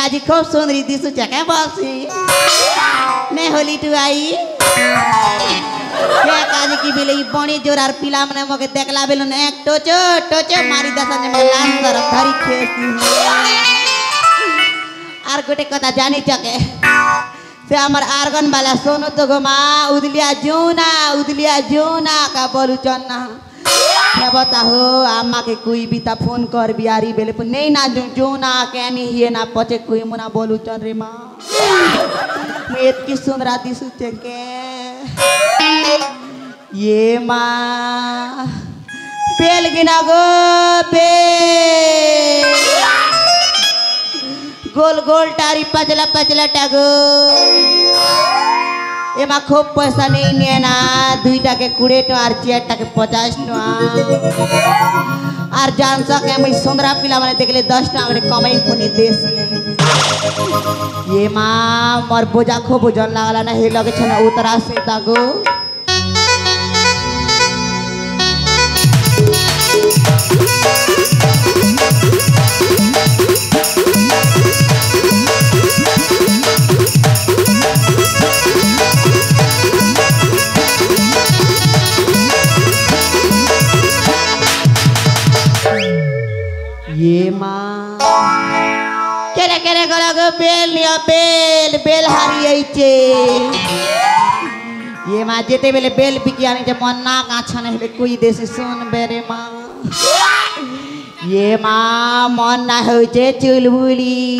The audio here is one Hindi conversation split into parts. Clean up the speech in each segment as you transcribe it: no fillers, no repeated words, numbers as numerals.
आज खूब सुंदरी दिसु क्या बसी ने होली टू आई क्या काज की बेले बणी जोरार पिला मने मके देखला बेलो ने एक टोचो टोचो मारी दसन में लान तरफ धरी खेसी आर गोटे कथा जानी चके से हमर आर्गन वाला सोनो तो गोमा उदलिया जूना का बोलू चन्ना क्या बताहो आमा के कोई भी ता फोन कर बियारी बेले पर नहीं ना जो ना कहनी ये ना पचे कोई मुना बोलू चल रे माँ मैं इतनी सुंदरा दिसु के ये माँ बेल गिना गो बेल गोल गोल टारी पचला पचला टागो एमा खूब पैसा नहीं निये ना 2 टा के 20 टा और 4 टा के 50 टा और जान सके मैं सुंदरा पिला माने देखले 10 टा हमरे कमाई पुनी देसी ये माँ मोर बोझा खूब वजन लागला ना हे लगे छना उतरा से तागो ये माँ केरे केरे गो बेल लिया बेल बेल हारी आइचे ये माँ जेते बेले बेल बिकी आने जब मन ना काछा नहीं कोई देसी सुन बेरे माँ ये माँ मन ना होचे चुलबुली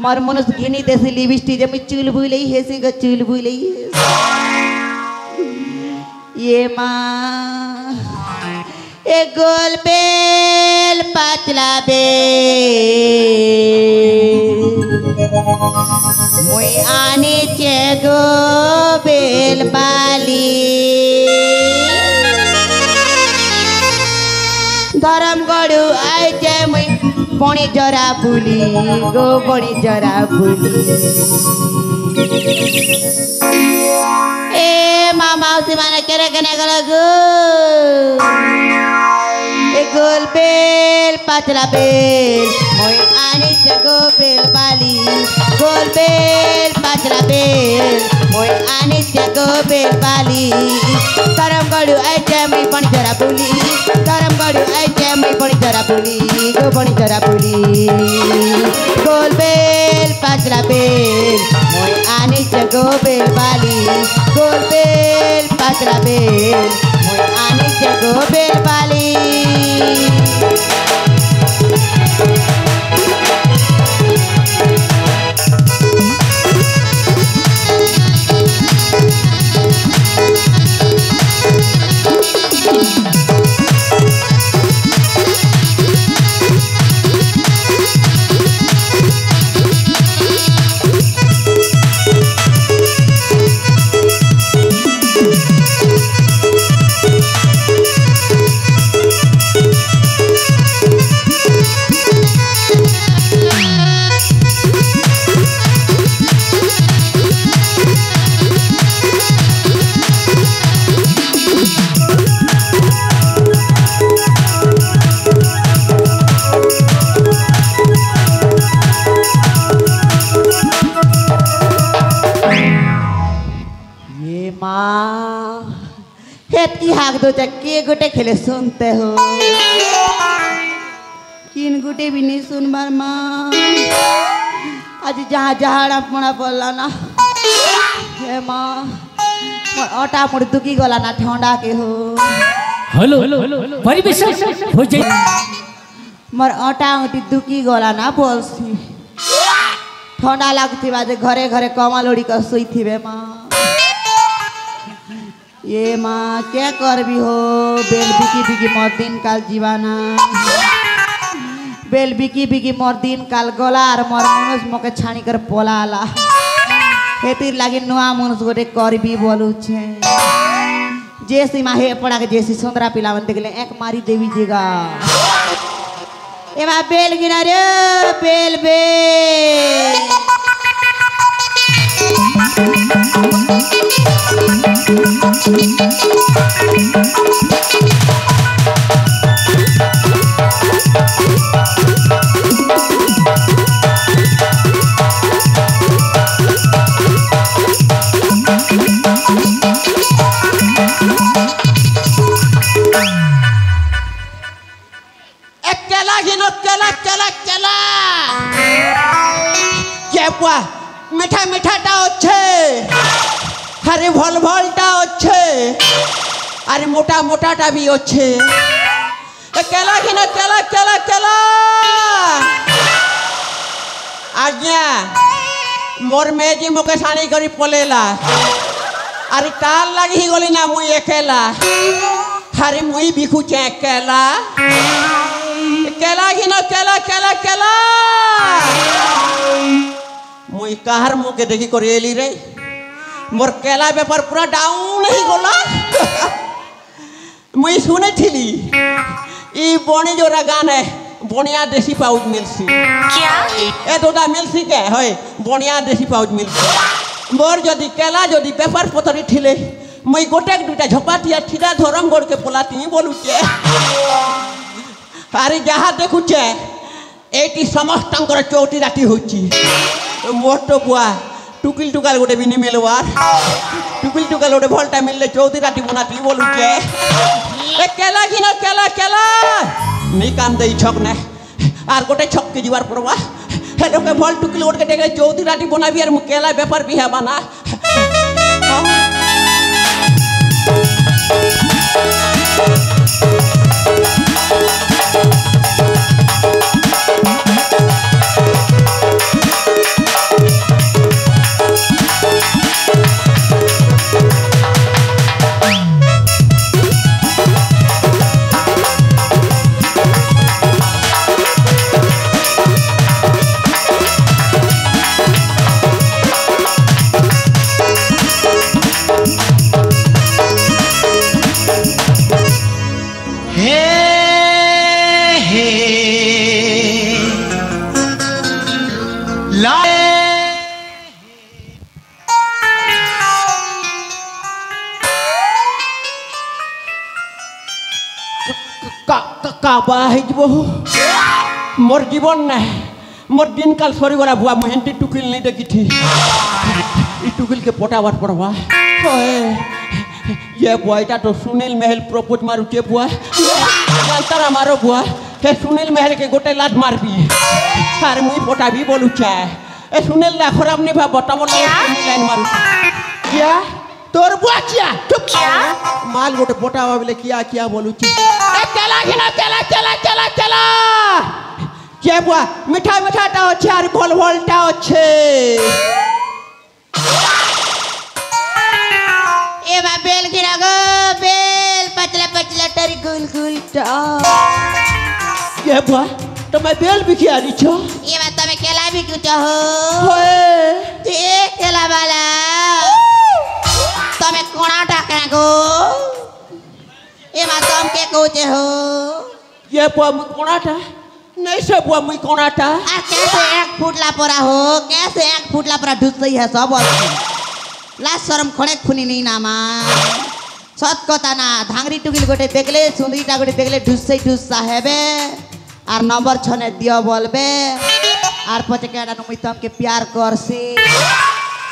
मर मनुष्य घिनी देसी लिपस्टिक जब मैं चुलबुली है सिंगा चुलबुली ये माँ एक गोल बेल पातला बेल मुई आने चे गो बेल बाली धरम गड़ू आए चे मुई बणी जरा बुली गो बणी जरा बुली ए मामा उसी माने केरे कने गला गो गोल बेल पातला बेल मोई आनी चगो बेल बाली गोल बेल पातला बेल मोई आनी चगो बेल बाली करम गड़ू आई जमी बणी जरा बुली करम गड़ू आई जमी बणी जरा बुली गो बणी जरा बुली गोल बेल पातला बेल मोई आनी चगो बेल बाली गोल बेल पातला बेल मोई आनी चगो बेल बाली दो के गोटे खेले सुनते हो किन गोटे भी नहीं सुन बार माँ आज जहाँ जहाँ अपना बोला ना हे माँ आटा मुड़ दुखी गला ना ठंडा के हो हेलो परिवेश हो जाए मर आटा उठी दुखी गला ना बोलसी ठंडा लगती बाजे घरे घरे कमा लोड़ी का सोई थी बे माँ ये माँ क्या कर भी हो बेल बिकी बिकी मोर दिन काल जीवाना बेल बिकी बिकी मोर दिन काल गला और मोर मनुष्य मोके छानी कर पोला आला हेतिर लागे नुआ मनुष गोटे करबी बोलुछे जे सीमा हे पड़ा के जैसी सुंदरा पिलावन देखले एक मारी देवी जगह एमा बेल गिना रे बेल बेल মিঠা মিঠাটা হচ্ছে আরে ভল ভলটা হচ্ছে আরে মোটা মোটাটা বি হচ্ছে কেলা কিনা কেলা কেলা কেলা আজ্ঞা মোর মেজি মুখে সানি করি পলেলা আরে তার লাগি গলি না মুই একেলা আরে মুই বিখুছে কেলা কেলা কিনা কেলা কেলা কেলা मुई कहार मुके देखी कर एली रे मोर केला पेपर पूरा डाउन ही गला मुई सुने थिली ई बणी जोरा गान है बनिया देसी पाउच मिलसी क्या ए दोदा मिलसी के होय बनिया देसी पाउच मिलसी मोर जदी केला जदी पेपर पतरी थिले मुई गोटे दुटा झपाटिया ठिदा धरम गोड़ के पोलाती बोलुचे अरे जहा देखुचे एटी समस्तंकर चौटी राती होची मोर तो बुआ टुकिल टुकाल गोटे बिनी मेलवार टुकिल टुकाल गोटे भलटा मिलले चौथी राती बनाती बोलुचे ए केला किना केला केला नहीं काम दे छक ने आर गोटे छक के जीवार परवा हेलो के भल टुकिल गोटे देखे चौथी राती बनाबी आर मु केला पेपर भी है बना मोर जीवन ना मोर दिन काल सरी गला बुआ महंती टुकिल नहीं देखी थी ई टुकिल के पोटावार पड़वा ये बुआ इटा तो सुनील महल प्रपोज मारू के बुआ अंतरा मारो बुआ हे सुनील महल के गोटे लात मार भी अरे मुई पोटा भी बोलू चाहे ए सुनील ला खराब नहीं भा बताओ लाइन मारू क्या तोर बुआ क्या चुप क्या माल गोटे पोटावा बोले क्या क्या बोलू ची चला चला चला चला चला चला के बुआ मिठा मिठाटा होच्छे আর ভল ভলটা होच्छे एबा बेल गिरा गो बेल पतला पतला टरी गुल गुलटा के बुआ તમે બેલ બિખિયારી છો એવા તમે કેલા બિક્યું છો હોએ તે કેલા વાલા તમે કોણા ટાકરા ગો એમાં તમ કે કહુચે हो ये बुआ मुई कोणाटा नहीं से बुआ मुई कोणाटा आ कैसे एक फुटला परा हो कैसे एक फुटला परा ढुसई है सब लाज शरम खणे खुनी नहीं नामा सत कथा ना धांगरी टुकिल गोटे देखले सुंदरीटा गोटे देखले ढुसई ढुस साहेबे आर नंबर छने दियो बोलबे आर पचे केडा नुई तम के प्यार करसी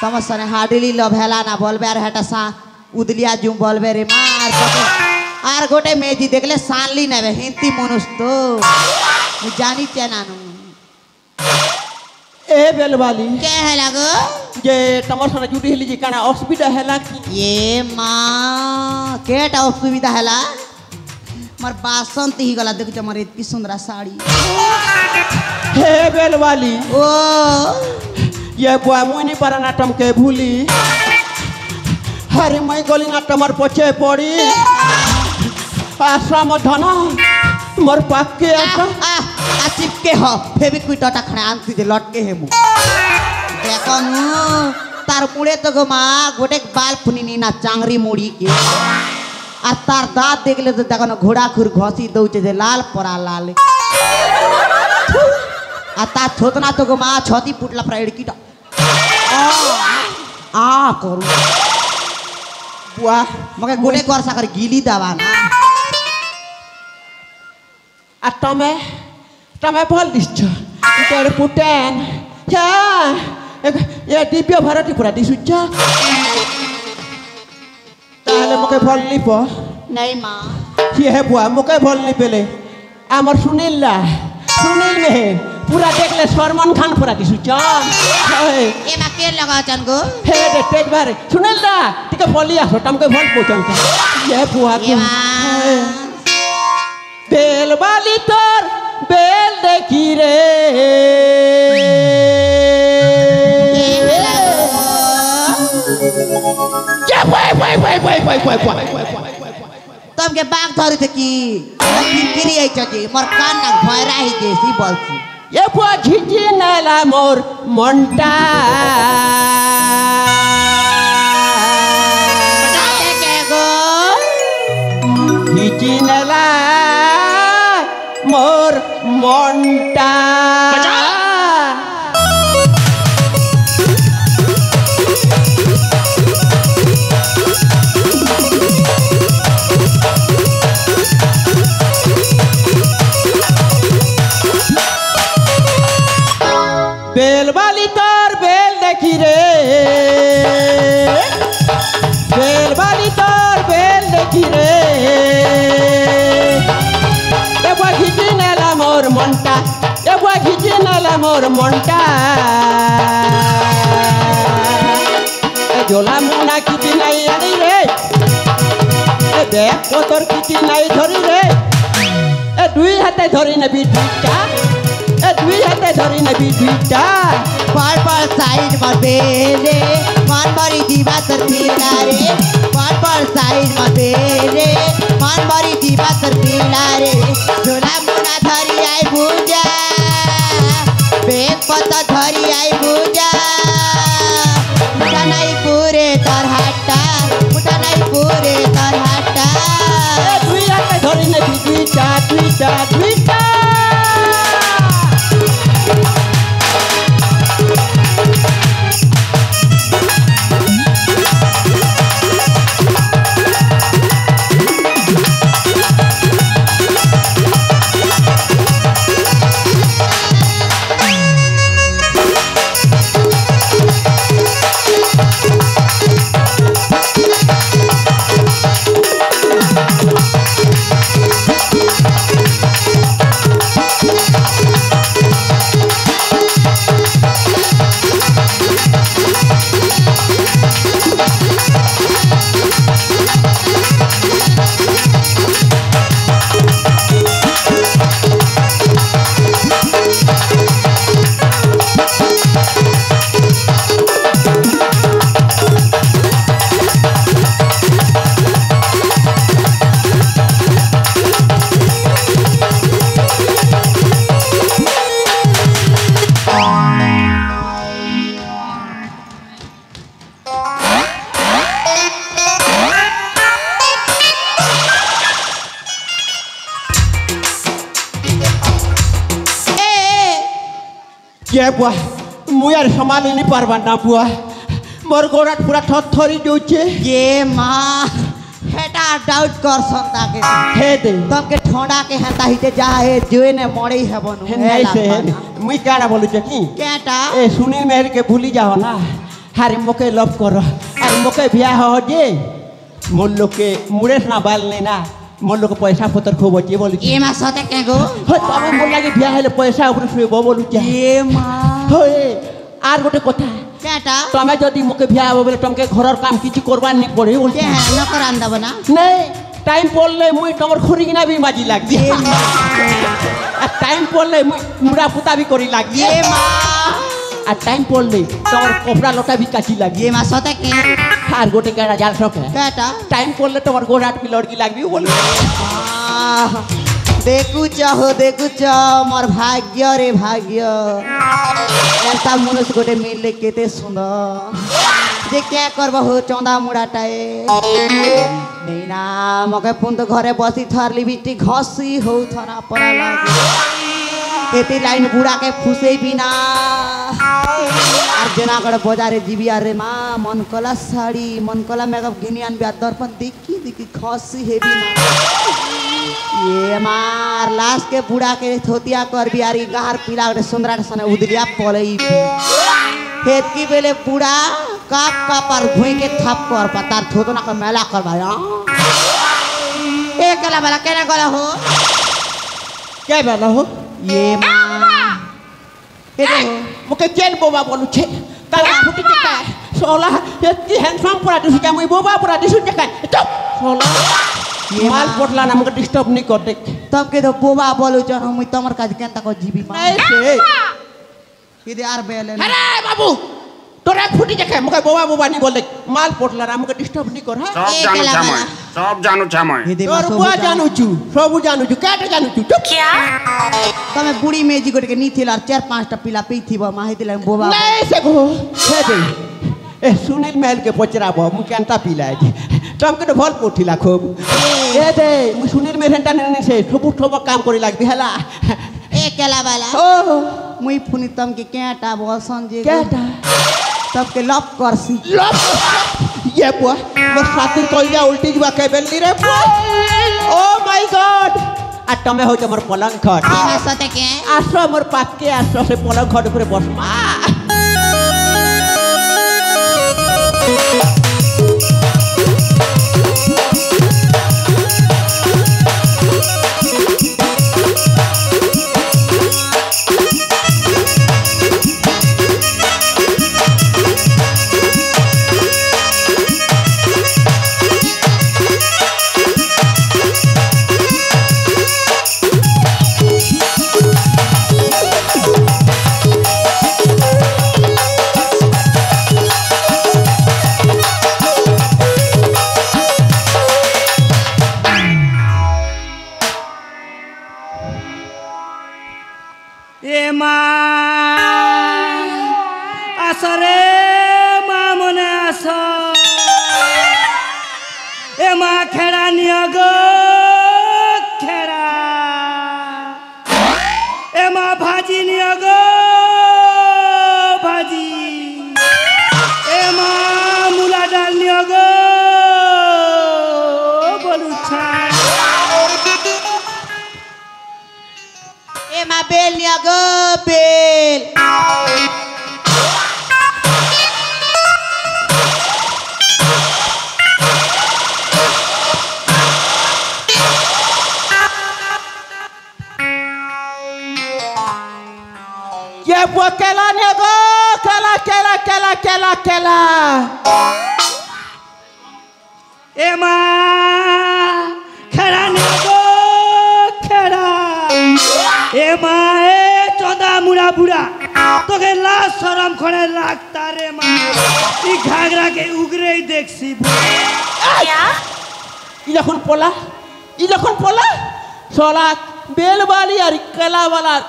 समस्या ने हाडिली लभेला ना बोलबे आर हेटा सा उदलिया जुम बोलबे रे मार पचे आर गोटे मेजी देखले सानली नेबे हिंती मनुष तो मु जानी चेनानु ए बेलवाली के है लागो जे तमर सना जुटी हेली जी काना असुविधा हैला की ये मां केटा असुविधा हैला मर बासंत ही गला देख मर इतनी सुंदर साड़ी हे बेलवाली ओ ये बुआ मुनी पर नाटम के भूली अरे मैं गली नाटमर पछे पड़ी आश्रम धन मोर पाक के आ चिपके हो फेविक्विक टटा खणे आंती दे लटके हे मु देखो मु तार मुड़े तो गो माँ गोटे बाल फुनी ना चांगरी मुड़ी के आ तार दाँत देख ले तो देखो ना घोड़ा खुर घसी दौचे जे लाल परा लाल आ तार छोतना तो गो माँ छती पुटला प्राइड की आ करू बुआ मगे गोटे कर साकर गिली दवा ना आ तमे भल दिसछ तोर पुटेन क्या ये दिव्य भारती पूरा दिसुछ ताहले मके भल लिप नहीं माँ ये है बुआ मके भल लिपेले आमर सुनील में पूरा देखले सलमान खान पूरा दिसुछ ए मा के लगा चन गो हे रे तेज बारे सुनील दा टिके भल आसो तमके भल पोचंता ये बुआ ए माँ बेल वाली तोर बेल देखी रे तम के बाग धरी थे की किरी आई चजी मोर कान ना भयरा ही जैसी बोलती ये बुआ झिझी नैला मोर मंटा बताते के गो झिझी नैला मोर मंटा बेल वाली तोर बेल देखी रे बेल वाली तोर बेल देखी रे एबा घिची नाला मोर मंटा एबा घिची नाला मोर मंटा ए झोला मुना किती नाही आनी रे ए देख तोर किती नाही धरी रे ए दुई हाते धरी नेबी दुईटा ए दुई हाते धरी नेबी दुईटा पर साइड में बेरे मन बड़ी दीवा तर पीला रे पर साइड में बेरे मन बड़ी दीवा तर पीला रे झोला मुना धरी आई भूजा बेग पत्ता धरी आई भूजा मुटा नहीं पूरे तर हटा मुटा नहीं पूरे तर हटा ए दुई हाते धरी नेबी दुईटा दुईटा दुईटा क्या बुआ मुई यार संभाली नहीं पारबा ना बुआ मोर गोड़ा पूरा थरथरी जोचे ये माँ हेटा डाउट कर सकता के हे दे तब के ठंडा के हता हिते जा है जोए ने मड़ई है बनु नहीं से मुई काना बोलू छ की केटा ए सुनील मेहर के भूली जाओ ना हारी मोके लव कर अरे मोके ब्याह हो जे मोर लोग के मुड़े ना बाल नहीं ना मोर लोग पैसा पतर खूब बचे बोलू ये माँ सते के गो हो तब मोर लागे ब्याह हेले पैसा ऊपर से बोलू छ ये माँ होए आर गोटे कथा केटा तमे जदी मोके ब्याह हो बोले तमके घरर काम किछि करबा नहीं पड़े बोल के है न करान दब ना नहीं टाइम पड़ले मुई तमर खोरिगिना भी माजी लाग ये माँ टाइम पड़ले मुई मुड़ा पुता भी करी लाग ये माँ आ टाइम पड़ले तमर कपड़ा लटा भी काची लाग ये माँ सते के आर गोटे केड़ा जाल सके केटा टाइम पड़ले तमर गोड़ाट भी लड़की लाग भी बोल देखू चाहो मोर भाग्य रे भाग्य ऐसा मनुष्य गोटे मिलले केते सुंदर दे क्या करबो हो चौंदा मुड़ाटाए नहीं ना मके पुन तो घरे बसी थरली बिटी घसी हो थना पड़ा लागे एती लाइन बुड़ा के फुसे बिना আর জেনা করে বাজারে জিবি আরে মা মন কলা শাড়ি মন কলা মেকআপ কিনে আনবি আর দর্পণ দেখি দেখি খসি হেবি না ये मार लाश के बुढ़ा के थोतिया कर भी यार गार पीला के सुंदरा सने उदलिया पलई खेत की बेले बुढ़ा का पर भुई के थप कर पतार थोतना का मेला कर भाई एक गला वाला केना गला हो क्या बेला हो ये मां ये देखो मुके चेन बोबा बोलू छे ताला फुटी चका सोला ये हैंडसम पूरा दिसु क्या मुई बोबा पूरा दिसु चका चुप सोला माल पोटला ना मुके डिस्टर्ब नहीं करते तब के तो बोबा बोलू जन मुई तमर काज केनता को जीबी मां ऐसे इदे आर बेले अरे बाबू तोरा फुटी चका मुके बोबा नहीं बोल माल पोटला ना मुके डिस्टर्ब नहीं कर सब जानू छामय तोर बुआ जानू छु सब जानू छु काटे जानू छु चुप क्या तमे बुढ़ी मेजी गोटे के नी थिला 4-5 टा पिला पी थी माही दिला बोबा नहीं से को छे दे ए सुनील महल के पचराबो मु केनता पिला जी तम के भल पोठिला खूब ए दे मु सुनील में रेंटा ने से ठोब काम करी लागबी हला ए केला वाला ओ मुई फुनी तम के केटा बसन जे केटा तब के लप करसी लप ये बुआ मोर सातिर कइया उल्टी जुआ के बेलनी रे बुआ ओ माय गॉड आ तमे हो मोर पलंग खट मैं सते के आसो मोर पास के आसो से पलंग खट ऊपर बसमा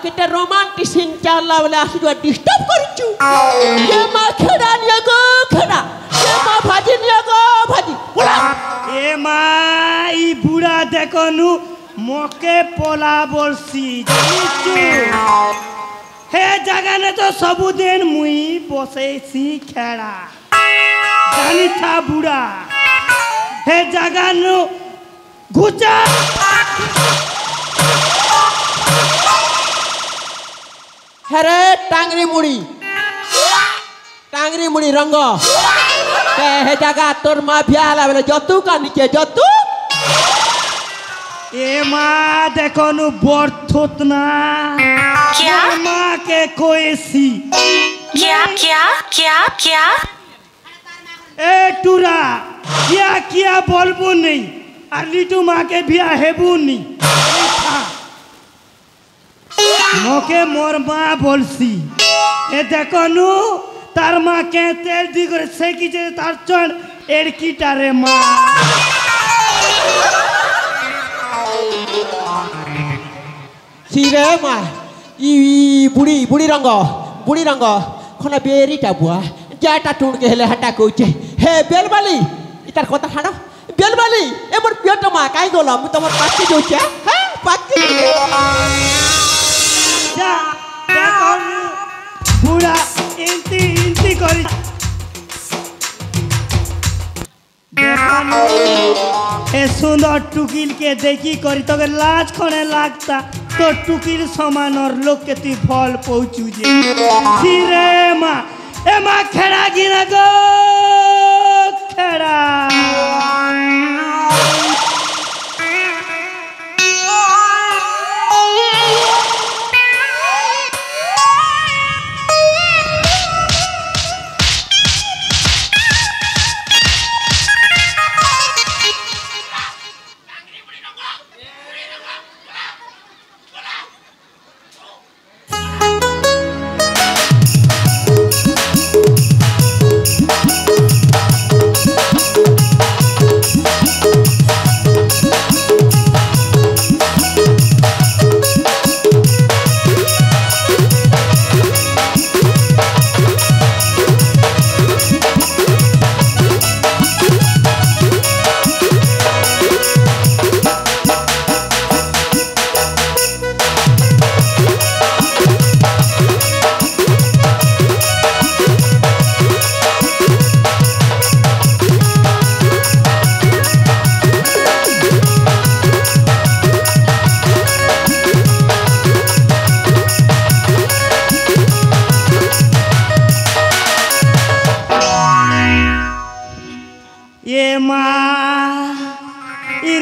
किटे रोमांटिक सीन चालला वाला आसुआ डिस्टर्ब करिचु ये मा खेड़ा निया गो खेड़ा ये मा भाजी निया गो भाजी बोला ए मा ई बुढ़ा देखनु मोके पोला बोलसी जानिचु हे जगह ने तो सबुदिन मुई बसेसी खेड़ा जानी था बुढ़ा हे जगह नु घुचा हरे टांगरी मुड़ी रंग हे जगह तोर माँ बियाह वाले जतू का नीचे जतू ए माँ देखो नु बर्थोत ना क्या माँ के कोएसी क्या क्या क्या क्या ए टूरा क्या क्या बोलबो नहीं और लिटू माँ के बियाह हेबू नहीं मोके मोर माँ बोलसी ए देखो नु तार माँ के तेल दी करे से की जे तार चढ़ एड़की टारे माँ सीरे माँ ई बुड़ी रंग खना बेरी टा बुआ যাটা টুড়কে হেলে হাঁটা কইছে হে বেলবালি ইতার কথা হাঁড়ো বেলবালি এমন পেট মা কাই গলাম তোমার পাচ্ছি যাচ্ছে হ্যাঁ পাচ্ছি যা দেখনু বুড়া ইন্তি ইন্তি করি দেখনু এ সুন্দর টুকিলকে দেখি করি তোকে লাজ খনে লাগতা তোর টুকির সমানর লোককে তুই ফল পৌঁছু যে রে মা এ মা খেড়া গিনা গো খেড়া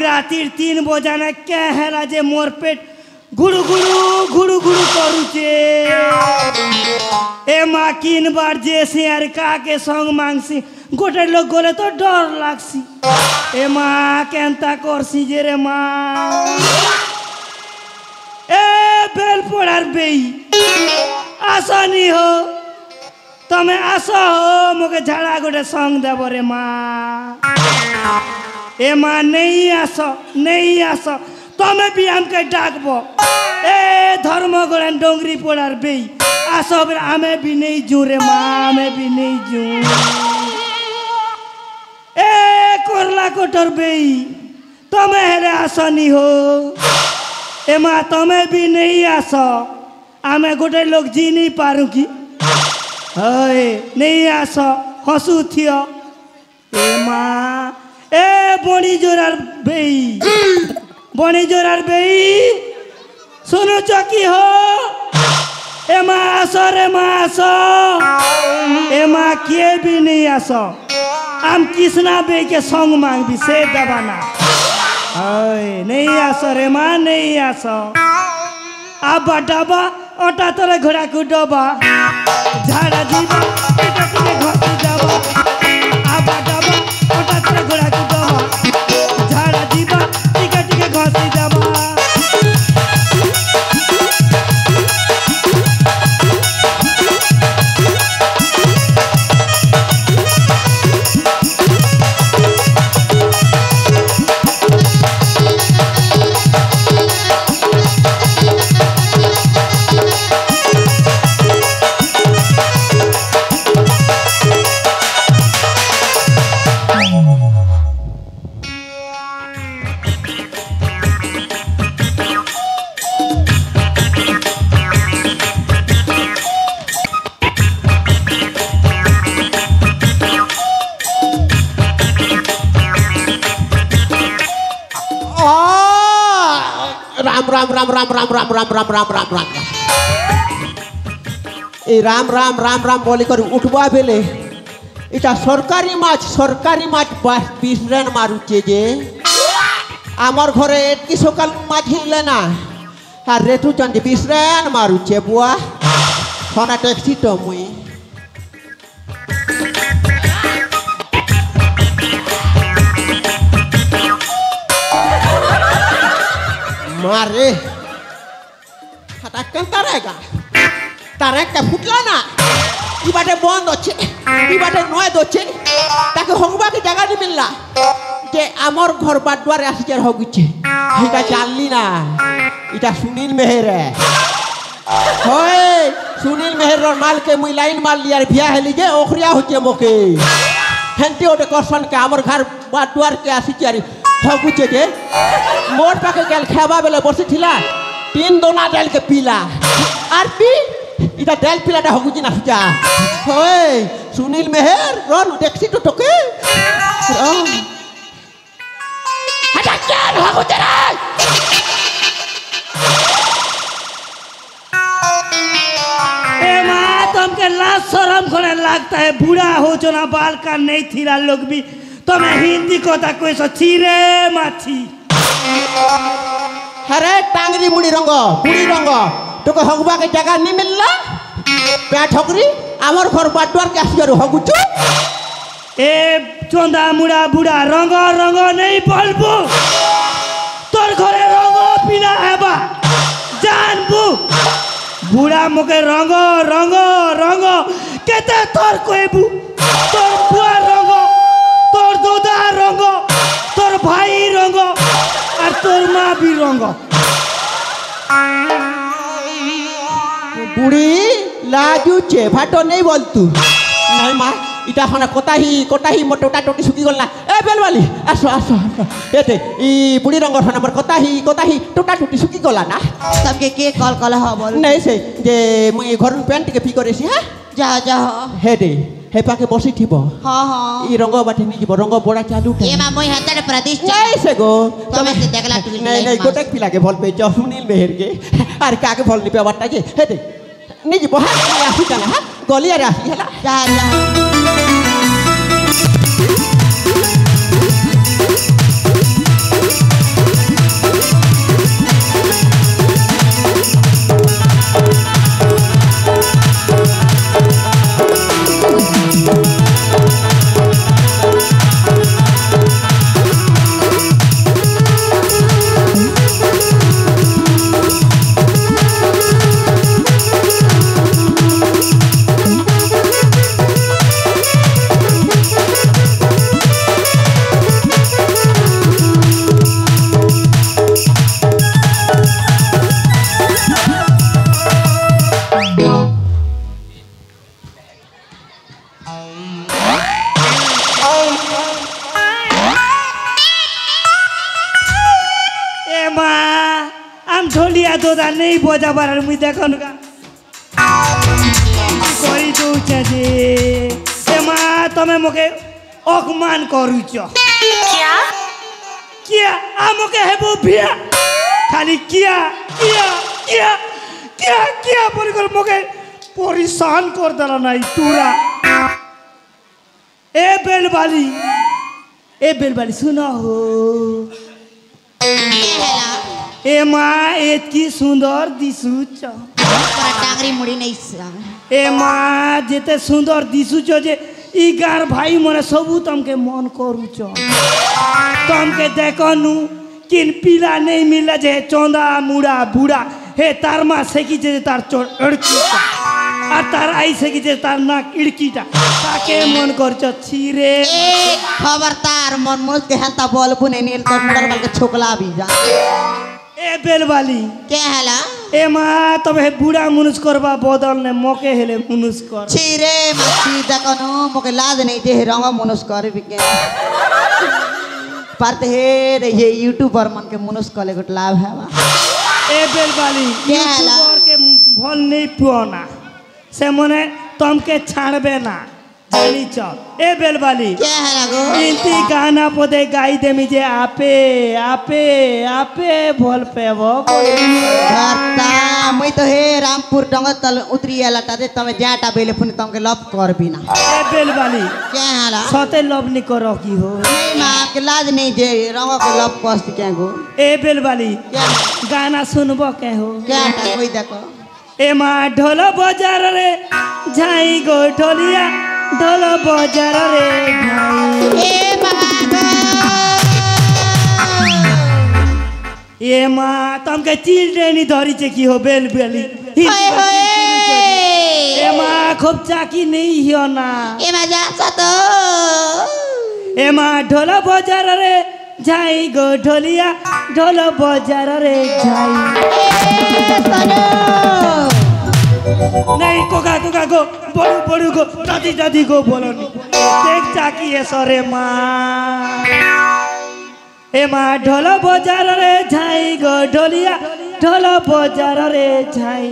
रातिर 3 बजाने क्या हेला जे मोर पेट गुड़ु गुड़ु गुड़ु गुड़ु करुचे ए माँ किन बार जैसे यार का के संग मांगसी गोटे लोग गोले तो डर लागसी ए माँ केंता करसी जे रे माँ ए बेल पड़ार बेई आसानी हो तमें आशा हो मुके झाड़ा गोटे संग देबो रे माँ ए माँ नहीं आस तमें भी हमके डाकबो ए धर्म गोड़न डोंगरी पड़ार बेई आसो फिर हमें भी नहीं जू रे माँ हमें भी नहीं जू ए कोरला कोटर बेई तमें हेरे आसनी हो ए माँ तमें भी नहीं आसो हमें गोटे लोग जी नहीं पारू की नहीं आसो हंसू थियो ए माँ ए बणी जोरार बेई सुनो चकी हो ए माँ आसो रे माँ आसो ए माँ किए भी नहीं आसो हम किसना बे के संग मांग भी से दबाना नहीं आसो रे माँ नहीं आसो अब डबा ओटा तोरे घोड़ा को डबा झाड़ा जीवा पेटा तुले घोटी डबा अब डबा ओटा तोरे घोड़ा को डबा झाड़ा जीवा टिके टिके घोटी डबा राम राम राम राम राम राम राम राम राम राम এই রাম রাম রাম রাম বলি করে উঠবা বেলে এটা সরকারি মাছ বিশরেন মারুছে যে আমার ঘরে এতকি সকাল মাছ হিললে না আর রেটু চন্দি বিশরেন মারুছে বুয়া সোনা ট্যাক্সি তো মুই मारे हटाकन तारे का फुटला ना इबाटे बंद होचे इबाटे नय दोचे ताके होगबा की जगह नहीं मिलला जे आमर घर बाडुआरे आसिजार होगिचे हेटा जानली ना इटा सुनील मेहरे होए सुनील मेहर माल के मुई लाइन मार लिया बिया हेली जे ओखरिया होचे मोके हेंती ओटे करसन के हमर घर बात द्वार के आसी चारी हगुचे जे मोर पाके गेल खाबा बेले बसी थिला 3 दोना डाल के पीला आर पी इटा डाल पीलाटा हगुची ना सुजा होए सुनील मेहर रन देखसी तो टोके हटा क्या हगुचे रे तुमके लाज शरम खोने लगता है बूढ़ा हो जो ना बाल का नहीं थीरा लोग भी तुम्हें हिंदी को था कोई सो चीरे माछी अरे टांगरी मुड़ी रंग बुड़ी रंग तो को हगबा के जगह नहीं मिलला पे ठोकरी आमर घर बाटवार के आसी हगुचु ए चोंदा मुड़ा बूढ़ा रंग रंग नहीं बोलबो तोर घरे रंग पीला हेबा जानबू बुढ़ा मुके रंग रंग रंग केते तोर कोइबू तोर बुआ रंग तोर दोदा रंग तोर भाई रंग और तोर माँ भी रंग बुढ़ी लाजू चे भाटो नहीं बोल तू नहीं माँ इटा खाना कोता ही मोटोटा टोटी सुखी गल ना ए बेलवाली आसो आसो एते ई बुढ़ी रंग खाना पर कोता ही टोटा टोटी सुखी गला ना सबके के कल ह बोल नहीं से जे मुई घर पेंट के पी करेसी हां जा जा हे दे हे पाके बसी थिबो हां हां ई रंग बाटे नी जीव रंग बड़ा चालू ए मा मोय हतरे प्रतिष्ठा नहीं से गो तमे से देखला तू नहीं गोटक पिला के भल पे जो सुनील मेहर के अरे काके भल नि पे बाटा जे हे दे नी जीव हां आसी जाना हां गली आ आसी हला जा जा दोदा नहीं बोझा बार मुई देखन का कोई दूचे जे ए मां तमे मोके अपमान करूछ क्या क्या आ मोके हेबो भिया खाली क्या क्या क्या क्या क्या बोल कर मोके परेशान कर दला नहीं तूरा ए बेलवाली सुनो हो ए माँ एतकी सुंदर दिसुच टांगरी मुड़ी नहीं सा ए माँ जेते सुंदर दिसुच जे ई गार भाई मने सबू तमके मन करूच तमके देखनु किन पीला नहीं मिला जे चौंदा मुड़ा बूढ़ा हे तार माँ सेकी जे तार चोर अड़कीटा आ तार आई सेकी जे तार नाक इड़कीटा ताके मन करछ छीरे ए खबरदार मन मुझ के हंता बोलबू नहीं नील तो मुड़र बल के छोकला भी जा ए बेलवाली के हला ए माँ तब हे बूढ़ा मुनुष करबा बदल ने मोके हेले मुनुष कर छीरे मछी देखनो मोके लाज नहीं दे रंग मुनुष कर बिके पर हे रे ये यूट्यूबर मन के मुनुष कले गुट लाभ है ए बेलवाली के हला यूट्यूबर के भल नहीं पुआना से मने तमके छाड़बे ना जानी चल ए बेलवाली के हला गो इंती गाना पोदे गाई देमी जे आपे आपे आपे भल पेबो धरता मैं तो हे रामपुर डंग तल उतरी आलाटा दे तमे जाटा बेले फुन तमके लव कर बिना ए बेलवाली के हला सते लव नहीं करो की हो नहीं मां के लाज नहीं दे रंग के लव कष्ट के गो ए बेलवाली के गाना सुनबो के हो क्या कोई देखो ए माँ ढोल बजार रे झाई गो ढोलिया ढोल बजार रे ए बाबा ए माँ तमके चिल्ड्रेनी धरी चे की हो बेलवाली हाय हाय ए माँ खूब चाकी नहीं हियो ना ए मजा सतो ए माँ ढोल बजार रे झाई गो ढोलिया ढोल बजार रे झाई ए सनो नहीं कोका कोका गो बड़ू गो दादी गो बोलो नी देख चाकी है सरे माँ ए माँ ढोलो बजार रे झाई गो ढोलिया ढोलो बजार रे झाई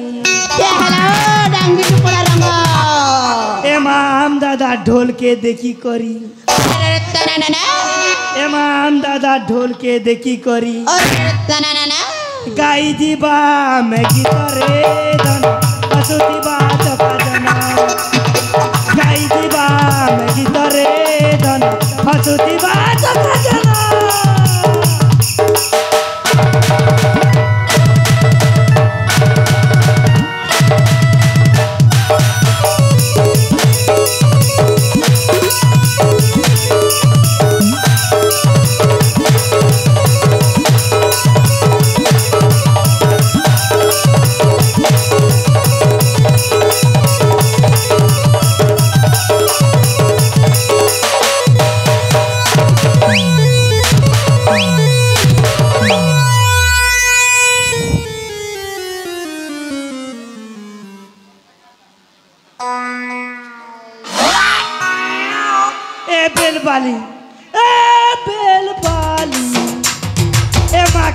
हेलो डांगी टुकड़ा रंगा ए माँ हम दादा ढोल के देखी करी ए माँ हम दादा ढोल के देखी करी गाई जीवा मैं गीतरे धन पशुति बात भजना गाई जीवा मैं गीतरे धन पशुति बात भजना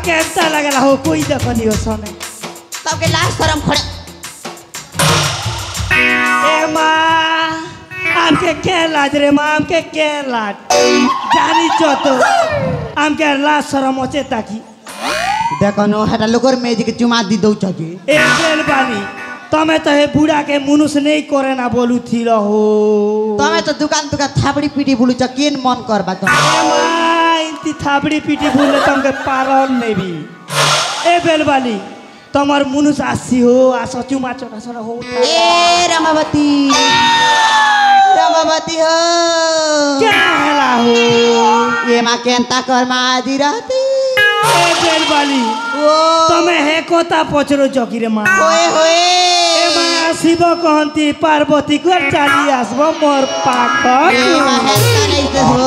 कैसा लगला हो कोई देखनी हो सोने सबके लाश शर्म खड़े ए माँ आमके के लाज रे माँ आमके के लाज जानी चो तो आमके लाज शर्म होचे ताकि देखो नो हटा लोकर मेज के चुमा दी दो चकी ए बेल बानी तमे तो हे बूढ़ा के मुनुस नहीं करे ना बोलू थी हो तमे तो दुकान थापड़ी पीटी बोलू छ केन मन करबा त इंती थापड़ी पीटी बोले तमके पारल नहीं भी ए बेलबाली तमर मुनुस आसी हो आसो चुमा चोका सरा हो ए रमावती हो क्या हला हो ये मां केंता कर माजी रहती ए बेलबाली ओ तमे हे कोता पचरो चकी रे मां ओए होए ए मां शिव कहंती पार्वती को चाली आसबो मोर पाखर ए मां हेता नहीं तो हो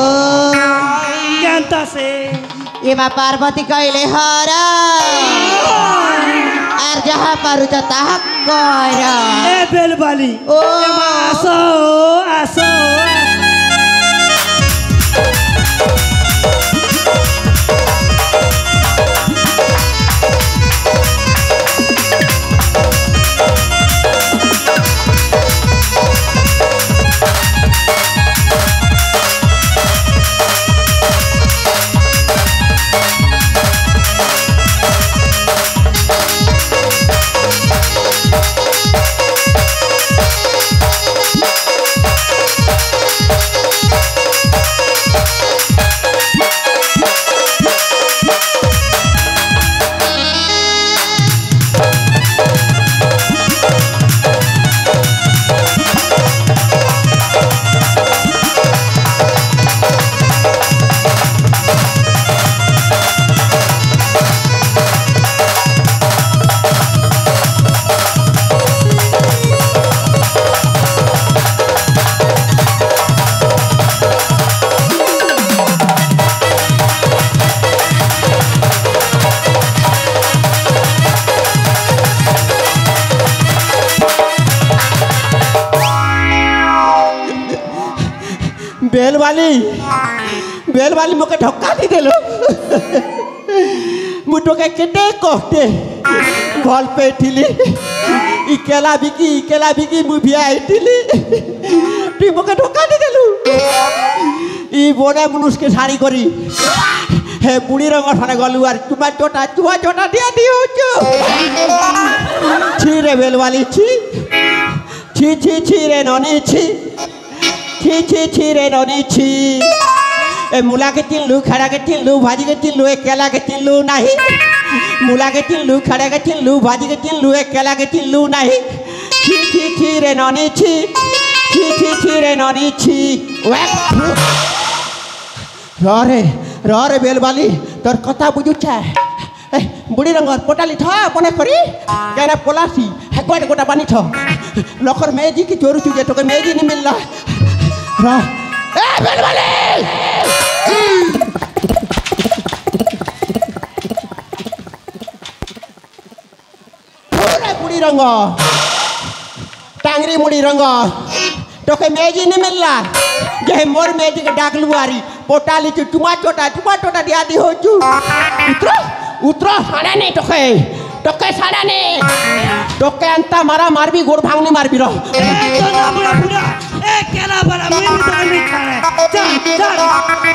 केंता से ये मां पार्वती कइले हरा आर जहां पर जता कर ए बेलबाली ओ ए मां आसो आसो बेल वाली मुके धक्का दी देलो मुटो के केटे कहते भल पे ठिली इकेला बिकी मुभिया आइतिली तुई मुके धक्का दी देलु ई बोना मनुष्य के साड़ी करी हे बुढ़ी रंग थाने गलु आर चुमा चोटा दिया दियो छी रे बेल वाली छी रे ननी छी रे ननी छी ए मुला के तिल्लू खड़ा के तिल्लू भाजी के तिल्लू एक केला के तिल्लू नहीं मुला के तिल्लू खड़ा के तिल्लू भाजी के तिल्लू एक केला के तिल्लू नहीं छी रे ननी छी रे ननी छी रे बेलबाली तोर कथा बुझू छे बुढ़ी रंगर पोटाली था अपने करी कहना पोलासी है कोई गोटा पानी था लखर मेजी की चोरू चुके तो मेजी नहीं मिल रहा बेलबाली बुढ़ी रंग मेरी मुड़ी रंग तो के मेजी नहीं मिलला जे मोर मेजी के डाकलू आरी पोटाली चुमा चोटा दिया दी हो चू उतरो साड़ा नहीं तो के साड़ा नहीं तो के अंता मारा मारबी गोड़ भांगने मारबी रहो तो ना बड़ा बुढ़ा ए केला बड़ा मैं भी तो नहीं खाना चल